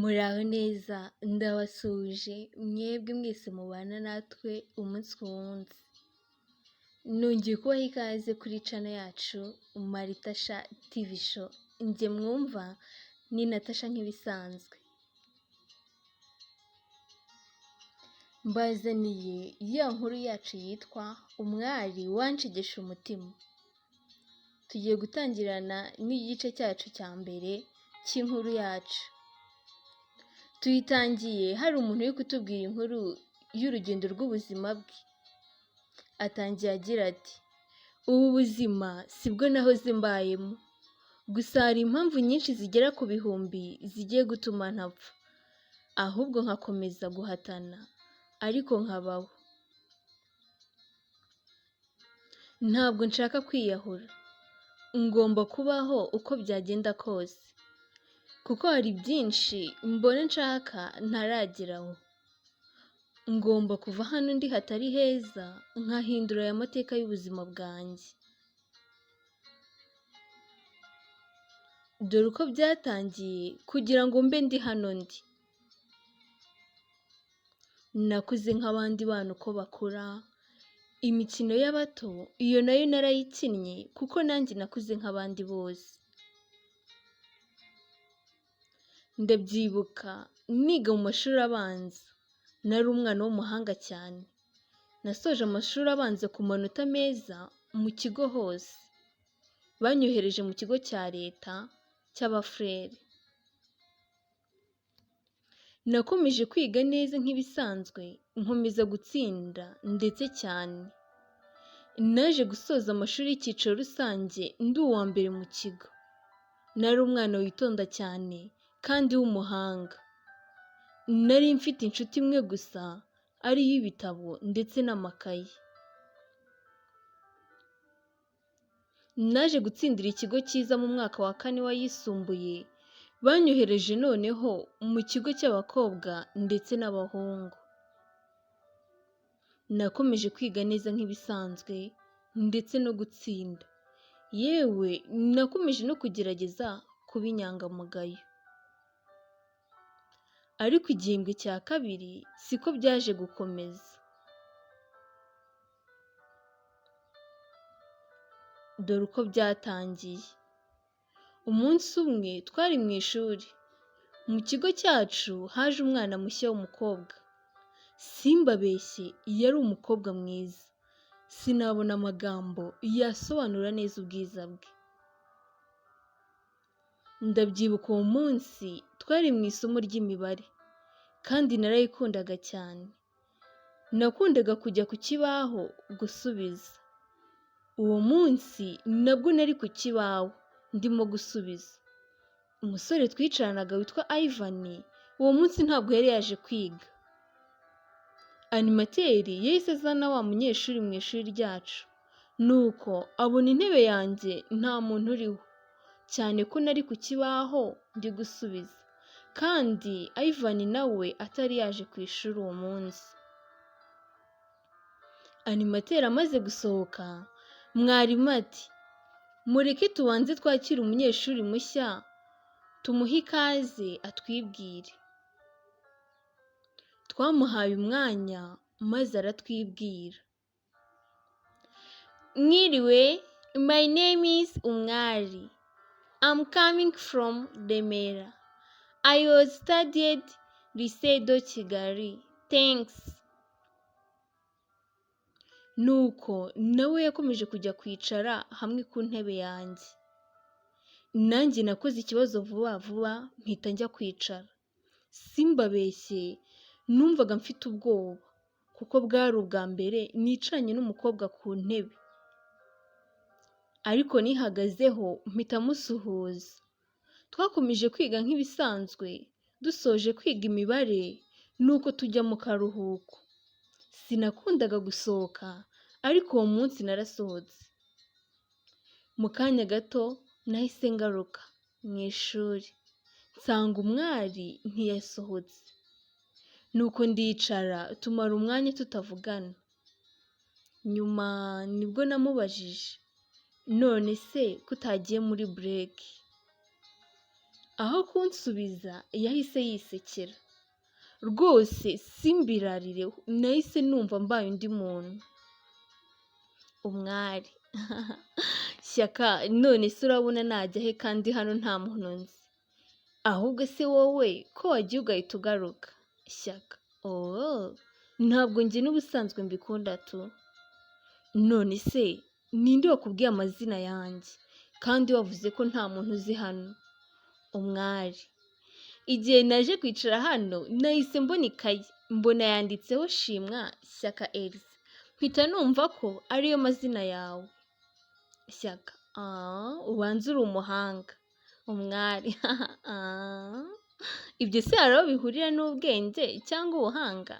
Muraho neza, ndabasuhuje mwebwe mwese mubana natwe umunsi ku wundi. Nongeye kubaha ikaze kuri channel yacu Maritasha TV show. Njye mwumva ni Natasha nk'ibisanzwe. Mbazaniye ya nkuru yacu yitwa Umwali wanshegeshe umutima. Tugiye gutangirana n'igice cyacu cya mbere cy'inkuru yacu. Tuyitangiye hari umuntu uri kutubwira inkuru y'urugendo rw'ubuzima bwe. Atangiye agira ati, ubu buzima sibwo nahoze mbayemo, gusa hari impamvu nyinshi zigera ku bihumbi zigiye gutuma ntapfa, ahubwo nkakomeza guhatana, ariko nkabaho. Ntabwo nshaka kwiyahura, ngomba kubaho uko byagenda kose, kuko hari byinshi mbona nshaka ntarageraho. Ngomba kuva hano ndi hatari heza, nkahindura aya mateka y'ubuzima bwanjye. Dore uko byatangiye kugira ngo mbe ndi hano ndi. Nakuze nk'abandi bana uko bakura, imikino y'abato iyo nayo narayikinnye kuko nanjye nakuze nk'abandi bose. Ndabyibuka niga mu mashuri abanza, nari umwana w'umuhanga cyane. Nasoje amashuri abanza ku manota meza mu kigo hose. Banyohereje mu kigo cya leta cy'abafurere. Nakomeje kwiga neza nk'ibisanzwe, nkomeza gutsinda ndetse cyane. Naje gusoza amashuri y'icyiciro rusange ndi uwa mbere mu kigo. Nari umwana witonda cyane kandi w'umuhanga. Nari mfite inshuti imwe gusa, ariyo ibitabo ndetse n'amakayi. Naje gutsindira ikigo cyiza mu mwaka wa 4 wayisumbuye. Banyohereje noneho mu kigo cy'abakobwa ndetse n'abahungu. Nakomeje kwiga neza nk'ibisanzwe ndetse no gutsinda. Yewe nakomeje no kugerageza kuba inyangamugayo. Ariko igihembwe cya kabiri siko byaje gukomeza. Dore uko byatangiye. Umunsi umwe twari mu ishuri. Mu kigo cyacu haje umwana mushya w'umukobwa. Simbabeshye, yari umukobwa mwiza. Sinabona amagambo yasobanura neza ubwiza bwe. Ndabyibuka uwo munsi twari mu isomo ry'imibare, kandi narayikundaga cyane. Nakundaga kujya ku kibaho gusubiza. Uwo munsi nabwo nari ku kibaho ndimo gusubiza. Umusore twicaranaga witwa Ivan, uwo munsi ntabwo yari yaje kwiga. Animateri yahise azana wa munyeshuri mu ishuri ryacu, nuko abona intebe yanjye nta muntu uriho, cyane ko nari ku kibaho ndi gusubiza, kandi Ivan nawe atari yaje ku ishuri uwo munsi. Animateri amaze gusohoka, mwarimu ati, mureke tubanze twakire umunyeshuri mushya, tumuhe ikaze atwibwire. Twamuhaye umwanya maze aratwibwira. Mwiriwe, my name is Umwali. I'm coming from Remera. I was studied Lycée de Kigali. Thanks. Nuko nawe yakomeje kujya kwicara hamwe ku ntebe yanjye. Nanjye nakoze ikibazo vuba vuba mpita njya kwicara. Simbabeshye, numvaga mfite ubwoba kuko bwari ubwa mbere nicaranye n'umukobwa ku ntebe. Ariko nihagazeho mpita musuhuza. Twakomeje kwiga nk'ibisanzwe, dusoje kwiga imibare nuko tujya mu karuhuko. Sinakundaga gusohoka, ariko uwo munsi narasohotse. Mu kanya gato nahise ngaruka mu ishuri, nsanga Umwali ntiyasohotse. Nuko ndicara tumara umwanya tutavugana. Nyuma nibwo namubajije, none se kutagiye muri break? aho kunsubiza yahise yisekera. Rwose simbirarireho, nahise numva mbaye undi muntu. Umwari shyaka, none se urabona najya he kandi hano nta muntu nzi? Ahubwo se wowe ko wagiye ugahita ugaruka? Shyaka: ntabwo njye n'ubusanzwe mbikunda tu. None se ninde wakubwiye amazina yanjye kandi wavuze ko nta muntu uzi hano? Umwari: igihe naje kwicara hano nahise mbona ikayi, mbona yanditseho Shimwa Shyaka Elsa, mpita numva ko ariyo mazina yawe. Shyaka: ubanza uri umuhanga. Umwari: ibyo se hari aho bihurira n'ubwenge cyangwa ubuhanga?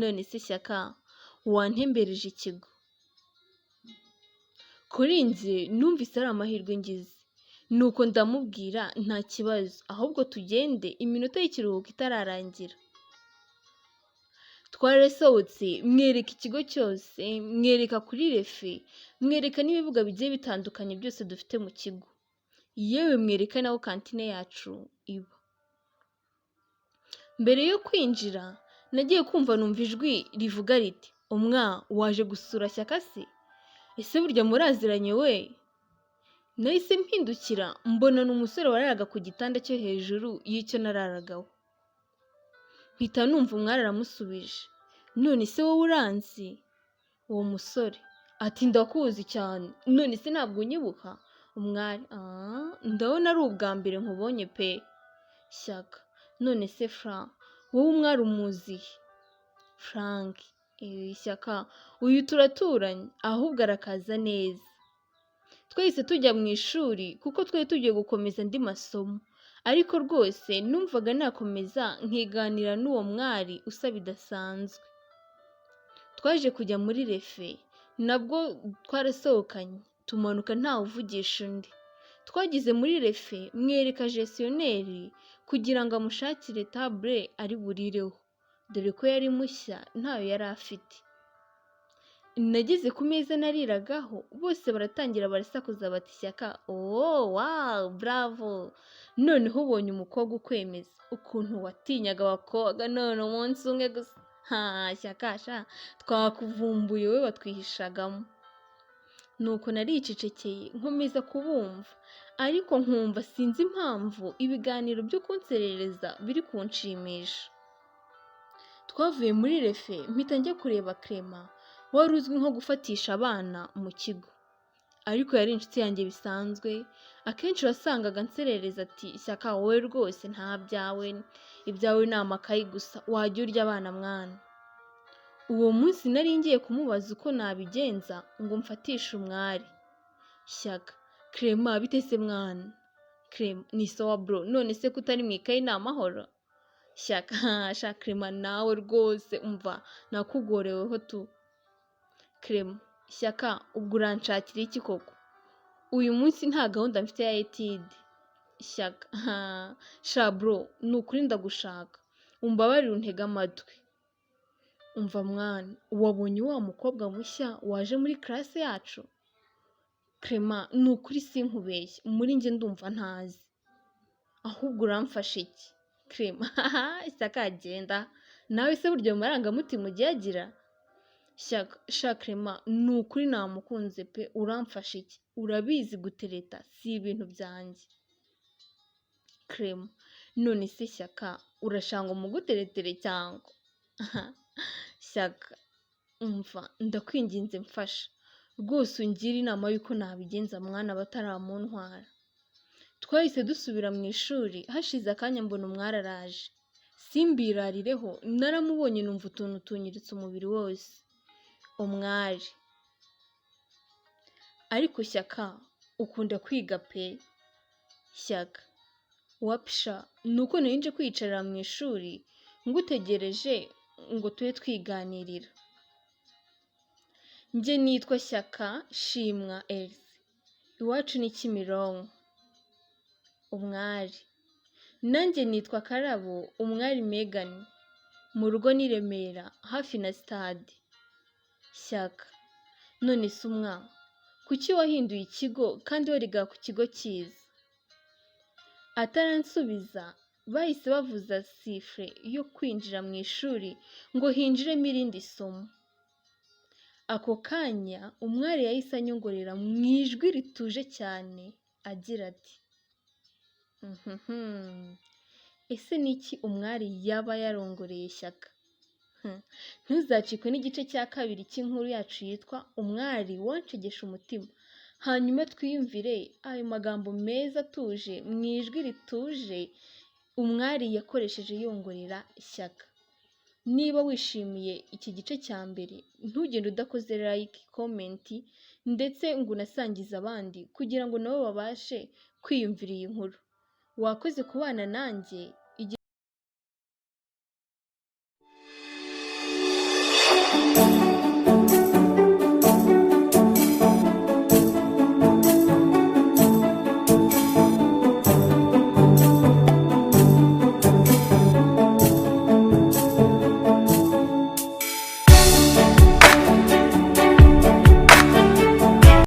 None se Shyaka, wantembereje ikigo? Kuri njye numvise ari amahirwe ngize, nuko ndamubwira nta kibazo, ahubwo tugende iminota y'ikiruhuko itararangira. Twarasohotse mwereka ikigo cyose, mwereka kuri refe, mwereka n'ibibuga bigiye bitandukanye byose dufite mu kigo, yewe mwereka naho kantine yacu iba. Mbere yo kwinjira nagiye kumva numva ijwi rivuga riti: waje gusura Shyaka se? Ese burya muraziranye we? Nahise mpindukira mbona n'umusore wararaga ku gitanda cyo hejuru y'icyo nararagaho. Mpita numva umwari aramusubije: none se wowe uranzi? Uwo musore ati: ndakuzi cyane. None se ntabwo unyibuka? Umwari: ndabona ari ubwa mbere nkubonye pe. Shyaka: none se Frank, wowe umwari umuzihe? Frank: Shyaka, uyu turaturanye, ahubwo arakaza neza. Twese tujya mu ishuri kuko twari tugiye gukomeza andi masomo, ariko rwose numvaga nakomeza nkiganira n'uwo mwari usa bidasanzwe. Twaje kujya muri refe, nabwo twarasohokanye tumanuka ntawe uvugisha undi. Twageze muri refe mwereka gestionnaire kugira ngo amushakire table ari burireho, dore ko yari mushya ntayo yari afite. Nageze ku meza nariragaho, bose baratangira barasakuza bati: Shyaka, wow, bravo, noneho ubonye umukobwa ukwemeza. Ukuntu watinyaga abakobwa, none umunsi umwe gusa, Shyaka sha, twakuvumbuye we watwihishagamo. Nuko naricecekeye nkomeza kubumva, ariko nkumva sinzi impamvu ibiganiro byo kunserereza biri kunshimisha. Twavuye muri refe mpita njya kureba Clement, wari uzwi nko gufatisha abana mu kigo, ariko yari inshuti yanjye bisanzwe. Akenshi wasangaga nserereza ati: Shyaka, wowe rwose nta byawe, ibyawe ni amakayi gusa, wajya urya abana mwana. Uwo munsi nari ngiye kumubaza uko nabigenza ngo mfatishe umwari. Shyaka: Clement, bite se mwana? Clement: ni sawa bro, none se kutari mu ikayi ni amahoro? Shyaka: sha Clement, nawe rwose umva nakugoreweho tu. Clement: Shyaka, ubwo uranshakira iki koko? Uyu munsi nta gahunda mfite ya etide. Shyaka: sha bro, ni ukuri ndagushaka, umbabarire untege amatwi. Umva mwana, wabonye wa mukobwa mushya waje muri classe yacu? Clement: ni ukuri sinkubeshye, muri njye ndumva ntazi. Ahubwo uramfasha iki? Clement: Shyaka, agenda nawe se burya mu marangamutima ugiye agira? Shyaka: sha Clement, ni ukuri namukunze pe, uramfasha iki? Urabizi gutereta si ibintu byanjye. Clement: none se Shyaka, urashaka ngo muguteretere cyangwa? Shyaka: umva ndakwinginze mfasha, rwose ungira inama y'uko nabigenza mwana bataramuntwara. Twahise dusubira mu ishuri, hashize akanya mbona umwari araje. Simbirarireho, naramubonye numva utuntu tunyiritse umubiri wose. Umwari: ariko Shyaka, ukunda kwiga pe? Shyaka: wapisha, nuko nari nje kwiyicarira mu ishuri ngutegereje ngo tube twiganirira. Njye nitwa Shyaka Shimwa Elsa, iwacu ni Kimironko. Umwari: nanjye nitwa Karabo umwari Megan, mu rugo ni Remera hafi na stade. Shyaka: none se kuki wahinduye ikigo kandi wariga ku kigo cyiza? Ataransubiza bahise bavuza sifure yo kwinjira mu ishuri ngo hinjiremo irindi somo. Ako kanya umwari yahise anyongorera mu ijwi rituje cyane agira ati ese ni iki umwari yaba yarongoreye Shyaka? Ntuzacikwe n'igice cya kabiri cy'inkuru yacu yitwa Umwari wanshegeshe umutima, hanyuma twiyumvire ayo magambo meza atuje mu ijwi rituje umwari yakoresheje yongorera Shyaka. Niba wishimiye iki gice cya mbere ntugende udakoze like, comment ndetse ngo unasangize abandi kugira ngo nabo babashe kwiyumvira iyi nkuru. Wakoze kubana nanjye,